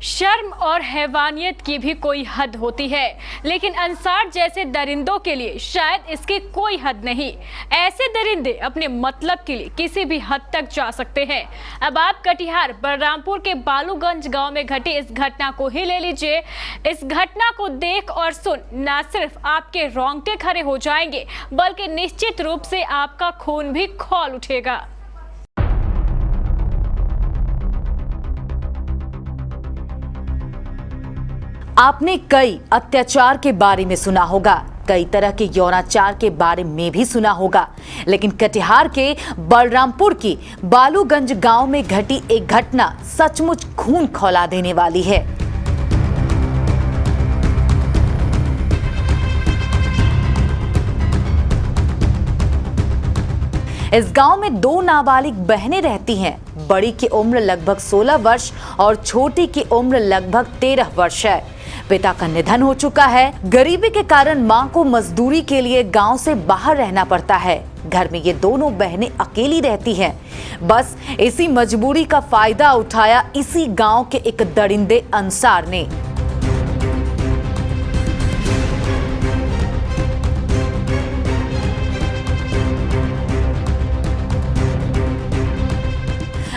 शर्म और हैवानियत की भी कोई हद होती है, लेकिन अंसार जैसे दरिंदों के लिए शायद इसकी कोई हद नहीं। ऐसे दरिंदे अपने मतलब के लिए किसी भी हद तक जा सकते हैं। अब आप कटिहार बलरामपुर के बालूगंज गांव में घटी इस घटना को ही ले लीजिए। इस घटना को देख और सुन न सिर्फ आपके रोंगटे खड़े हो जाएंगे, बल्कि निश्चित रूप से आपका खून भी खौल उठेगा। आपने कई अत्याचार के बारे में सुना होगा, कई तरह के यौनाचार के बारे में भी सुना होगा, लेकिन कटिहार के बलरामपुर की बालूगंज गांव में घटी एक घटना सचमुच खून खौला देने वाली है। इस गांव में दो नाबालिग बहनें रहती हैं। बड़ी की उम्र लगभग 16 वर्ष और छोटी की उम्र लगभग 13 वर्ष है। पिता का निधन हो चुका है। गरीबी के कारण मां को मजदूरी के लिए गांव से बाहर रहना पड़ता है। घर में ये दोनों बहनें अकेली रहती हैं। बस इसी मजबूरी का फायदा उठाया इसी गांव के एक दरिंदे अंसार ने।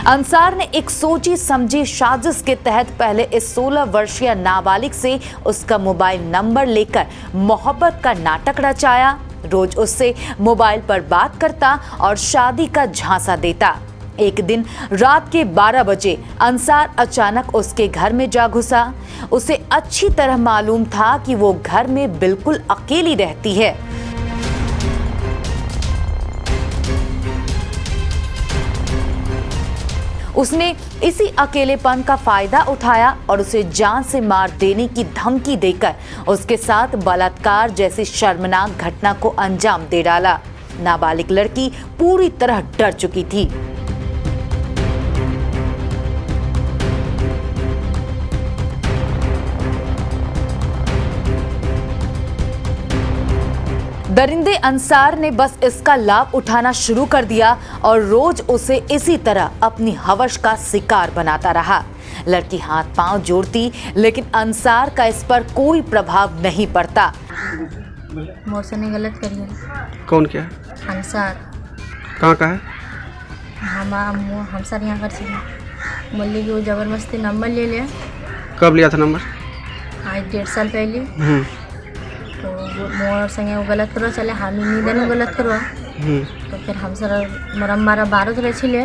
अंसार ने एक सोची समझी साजिश के तहत पहले इस 16 वर्षीय नाबालिग से उसका मोबाइल नंबर लेकर मोहब्बत का नाटक रचाया। रोज उससे मोबाइल पर बात करता और शादी का झांसा देता। एक दिन रात के 12 बजे अंसार अचानक उसके घर में जा घुसा। उसे अच्छी तरह मालूम था कि वो घर में बिल्कुल अकेली रहती है। उसने इसी अकेलेपन का फायदा उठाया और उसे जान से मार देने की धमकी देकर उसके साथ बलात्कार जैसी शर्मनाक घटना को अंजाम दे डाला। नाबालिग लड़की पूरी तरह डर चुकी थी। दरिंदे अंसार ने बस इसका लाभ उठाना शुरू कर दिया और रोज उसे इसी तरह अपनी हवस का शिकार बनाता रहा। लड़की हाथ पांव जोड़ती, लेकिन अंसार का इस पर कोई प्रभाव नहीं पड़ता। मोरसे ने गलत करी। कौन क्या? अंसार। कहाँ का है? हम सर यहाँ कर सी बोली कि वो जबरदस्ती नंबर ले लिया। कब लिया था नंबर? आज 1.5 साल पहले। तो मोर संगे वो गलत करो चले हम निदन गलत करो। तो फिर हम सर मरम्बारा 12 रहे छिले।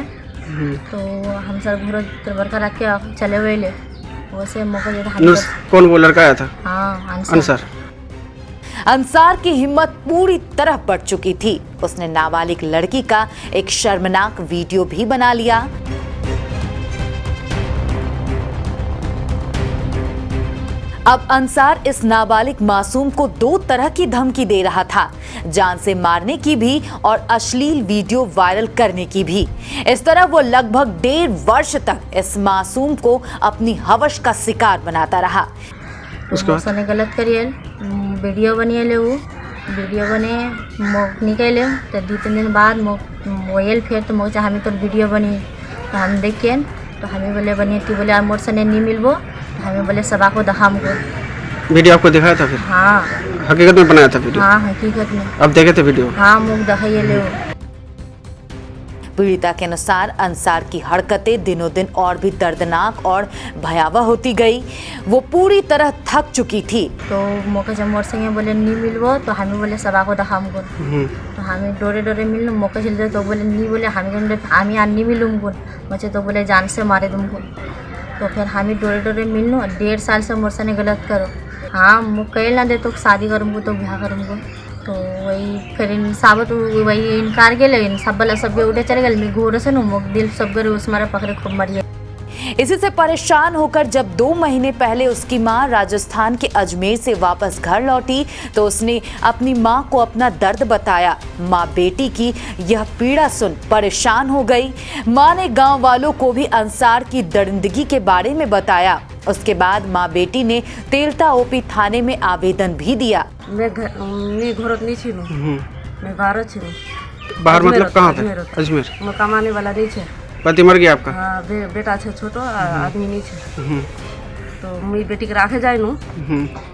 तो हम सर घूर बरका रख के चले हुए ले वैसे मौका जो कौन वो लड़का आया था? हाँ अंसार। अंसार की हिम्मत पूरी तरह बढ़ चुकी थी। उसने नाबालिग लड़की का एक शर्मनाक वीडियो भी बना लिया। अब अंसार इस नाबालिग मासूम को 2 तरह की धमकी दे रहा था, जान से मारने की भी और अश्लील वीडियो वायरल करने की भी। इस तरह वो लगभग 1.5 वर्ष तक इस मासूम को अपनी हवस का शिकार बनाता रहा। उसको ने गलत करिए वीडियो बनिए ले वो वीडियो बने निकले तो 2-3 दिन बाद मोबाइल फिर तो मोचा हमें तो वीडियो बनी तो हम देखिए तो हमें बोले बनिए कि बोले मोर से नहीं मिलबो। हमें बोले सबा को दहा हमको वीडियो आपको दिखाया था फिर? हाँ। हकीकत में बनाया था वीडियो? हाँ हकीकत में। अब देखे थे वीडियो? हाँ मुख दहाइए ले। पीड़िता के अनुसार अंसार की हरकतें दिनों दिन और भी दर्दनाक और भयावह होती गई। वो पूरी तरह थक चुकी थी। तो मौका जब मोर संगे बोले नहीं मिलबो तो हमें बोले सबा को दहा हमको। तो हमें डोरे डोरे मिलने मौका चलते तो बोले नहीं बोले हमें नहीं मिलूँगो मुझे तो बोले जान से मारे तुमको। तो फिर हमें डोरे डोरे मिलनो 1.5 साल से मोर ने गलत करो। हाँ मुझ कह ना दे तो शादी करूँगो तो ब्याह करूँगो। तो वही फिर साबत वही इनकार के लगे सब सब उठे चले गए मैं घोर से मुख दिल सब गए उस मारे पकड़े खूब मरिए। इसी से परेशान होकर जब 2 महीने पहले उसकी मां राजस्थान के अजमेर से वापस घर लौटी तो उसने अपनी मां को अपना दर्द बताया। मां बेटी की यह पीड़ा सुन परेशान हो गई। मां ने गांव वालों को भी अंसार की दरिंदगी के बारे में बताया। उसके बाद मां बेटी ने तेलता ओपी थाने में आवेदन भी दिया। मैं घरत नहीं छी मैं बाहर छी। बाहर मतलब कहाँ था? अजमेर। मैं कमाने वाला नहीं छे। पति मर गया आपका? हाँ बेटा छे छोटो आदमी नहीं छे। तो मुई बेटी के राखे जाए नू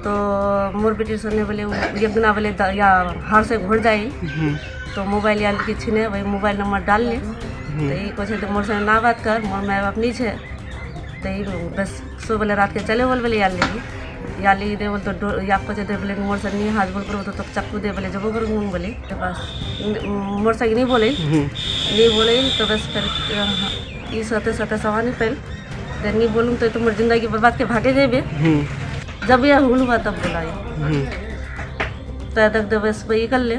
तो मोर बेटी सुनने बोले एक दिन बोले या हार से घोड़ जाए तो मोबाइल याल की छीने वही मोबाइल नंबर डाल ले तो ये कहे तो मोर से ना बात कर मोर माँ बाप नहीं छे तो ये बस सो बोले रात के चले बोले याल लेगी या ली दे बोल तो या कहे दे बोले मोर से नहीं हाथ बोल कर तो चक्कू दे बोले जब कर बोले तो बस मोर से नहीं बोले तो बस फिर ये सते सवानी पहले नहीं बोलूँ तो तुम्हारी जिंदगी बर्बाद के भागे देवे जब यह हुल हुआ तब बोला तो तक तो बस वही कर ले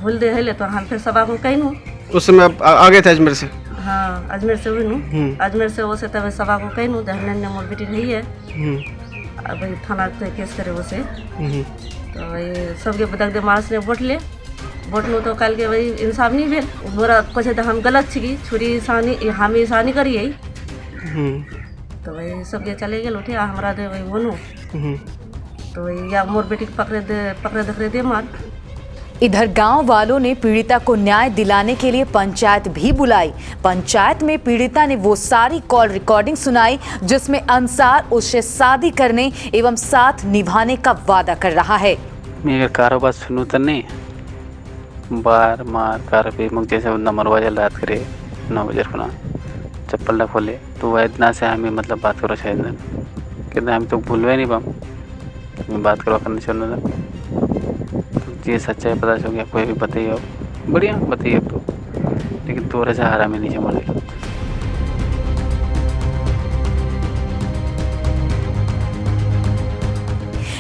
हुल दे है ले तो हम फिर सबा को कहीं हूँ उस समय आप आ गए थे अजमेर से? हाँ अजमेर से हुई हूँ अजमेर से वो से तब सबा को कहीं हूँ धरने ने मोर बेटी रही है अब थाना तो केस करे वो से तो ये सबके बदक दे मार्च ने वोट ले वोट लो तो कल के वही इंसाफ नहीं भेल बोरा कहे तो हम गलत छी छुरी सानी हम ईसानी करिए तो वही सबके चले गए उठे हमारा दे वही बोनू तो वही या मोर बेटी पकड़े दे दे मार। इधर गांव वालों ने पीड़िता को न्याय दिलाने के लिए पंचायत भी बुलाई। पंचायत में पीड़िता ने वो सारी कॉल रिकॉर्डिंग सुनाई जिसमें अंसार उससे शादी करने एवं साथ निभाने का वादा कर रहा है। मैं कारोबार सुनू तो नहीं बार मार कार पे मुझ जैसे नंबर वाजल रात करे 9 बजे खुना चप्पल ना खोले तो वह इतना से हमें मतलब बात करो शायद कहते हम तो भूलवे नहीं पाऊँ मैं बात करवा करना चाहूँ तो ये सच्चाई पता चल गया कोई भी बताइए बढ़िया बताइए तो लेकिन 2000 में नीचे मर गया।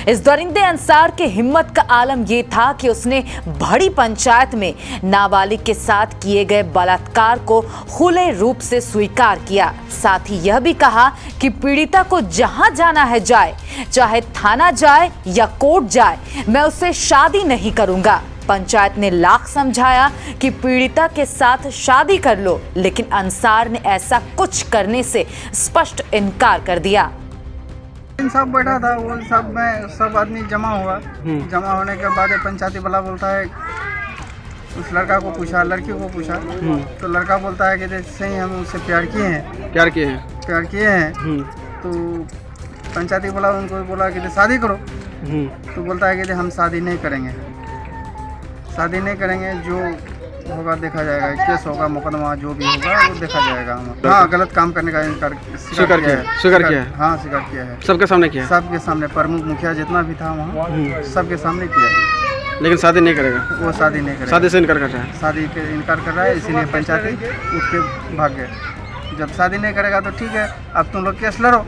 इस दरिंदे अंसार के हिम्मत का आलम ये था कि उसने बड़ी पंचायत में नाबालिग के साथ किए गए बलात्कार को खुले रूप से स्वीकार किया। साथ ही यह भी कहा कि पीड़िता को जहां जाना है जाए, चाहे थाना जाए या कोर्ट जाए, मैं उससे शादी नहीं करूंगा। पंचायत ने लाख समझाया कि पीड़िता के साथ शादी कर लो, लेकिन अंसार ने ऐसा कुछ करने से स्पष्ट इनकार कर दिया। सब बैठा था वो सब में सब आदमी जमा हुआ जमा होने के बाद पंचायती वाला बोलता है उस लड़का को पूछा लड़की को पूछा तो लड़का बोलता है कि सही हम उससे प्यार किए हैं तो पंचायती वाला उनको बोला कि शादी करो तो बोलता है कि हम शादी नहीं करेंगे जो होगा देखा जाएगा केस होगा मुकदमा जो भी होगा वो देखा जाएगा। हाँ गलत काम करने का इनकार स्वीकार किया है। हाँ स्वीकार किया है सबके सामने प्रमुख मुखिया जितना भी था वहाँ सबके सामने किया है लेकिन शादी नहीं करेगा वो शादी नहीं करेगा शादी से इनकार कर रहा है शादी के इनकार कर रहा है इसीलिए पंचायती उठ के भाग गए। जब शादी नहीं करेगा तो ठीक है अब तुम लोग केस लड़ो।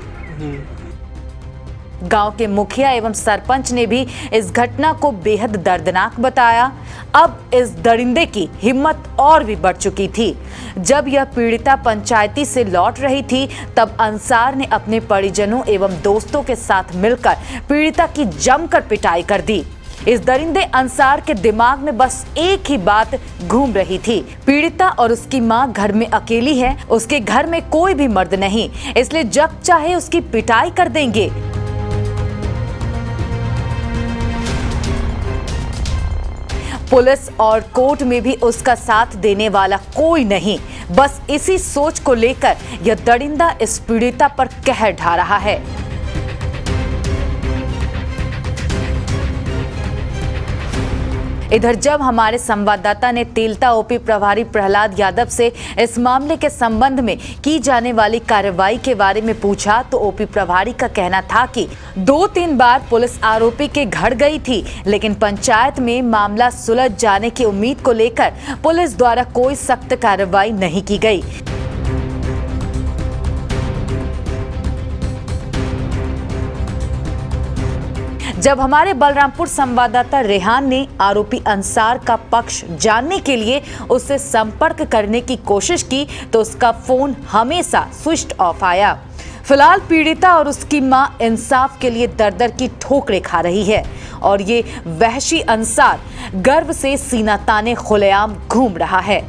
गांव के मुखिया एवं सरपंच ने भी इस घटना को बेहद दर्दनाक बताया। अब इस दरिंदे की हिम्मत और भी बढ़ चुकी थी। जब यह पीड़िता पंचायती से लौट रही थी तब अंसार ने अपने परिजनों एवं दोस्तों के साथ मिलकर पीड़िता की जमकर पिटाई कर दी। इस दरिंदे अंसार के दिमाग में बस एक ही बात घूम रही थी, पीड़िता और उसकी मां घर में अकेली है, उसके घर में कोई भी मर्द नहीं, इसलिए जब चाहे उसकी पिटाई कर देंगे। पुलिस और कोर्ट में भी उसका साथ देने वाला कोई नहीं। बस इसी सोच को लेकर यह दरिंदा इस पीड़िता पर कहर ढा रहा है। इधर जब हमारे संवाददाता ने तेलता ओपी प्रभारी प्रहलाद यादव से इस मामले के संबंध में की जाने वाली कार्रवाई के बारे में पूछा तो ओपी प्रभारी का कहना था कि 2-3 बार पुलिस आरोपी के घर गई थी, लेकिन पंचायत में मामला सुलझ जाने की उम्मीद को लेकर पुलिस द्वारा कोई सख्त कार्रवाई नहीं की गई। जब हमारे बलरामपुर संवाददाता रेहान ने आरोपी अंसार का पक्ष जानने के लिए उससे संपर्क करने की कोशिश की तो उसका फोन हमेशा स्विच ऑफ आया। फिलहाल पीड़िता और उसकी मां इंसाफ के लिए दर-दर की ठोकरें खा रही है और ये वहशी अंसार गर्व से सीना ताने खुलेआम घूम रहा है।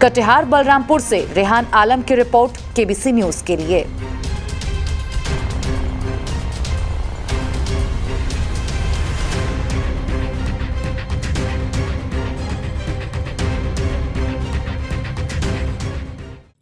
कटिहार बलरामपुर से रेहान आलम की रिपोर्ट केबीसी न्यूज के लिए।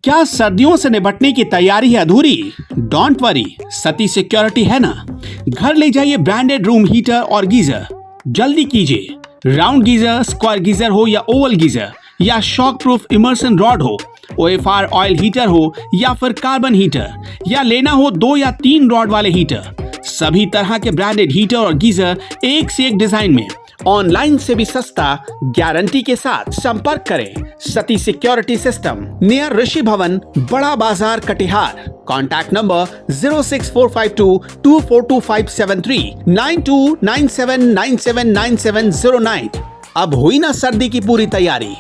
क्या सर्दियों से निपटने की तैयारी है अधूरी? डोंट वरी, सती सिक्योरिटी है ना। घर ले जाइए ब्रांडेड रूम हीटर और गीजर। जल्दी कीजिए, राउंड गीजर, स्क्वायर गीजर हो या ओवल गीजर, या शॉक प्रूफ इमर्सन रॉड हो, OFR ऑयल हीटर हो या फिर कार्बन हीटर, या लेना हो 2 या 3 रॉड वाले हीटर, सभी तरह के ब्रांडेड हीटर और गीजर एक से एक डिजाइन में, ऑनलाइन से भी सस्ता, गारंटी के साथ। संपर्क करें सती सिक्योरिटी सिस्टम, नियर ऋषि भवन, बड़ा बाजार, कटिहार। Contact number 06452242573 9297979709। अब हुई ना सर्दी की पूरी तैयारी।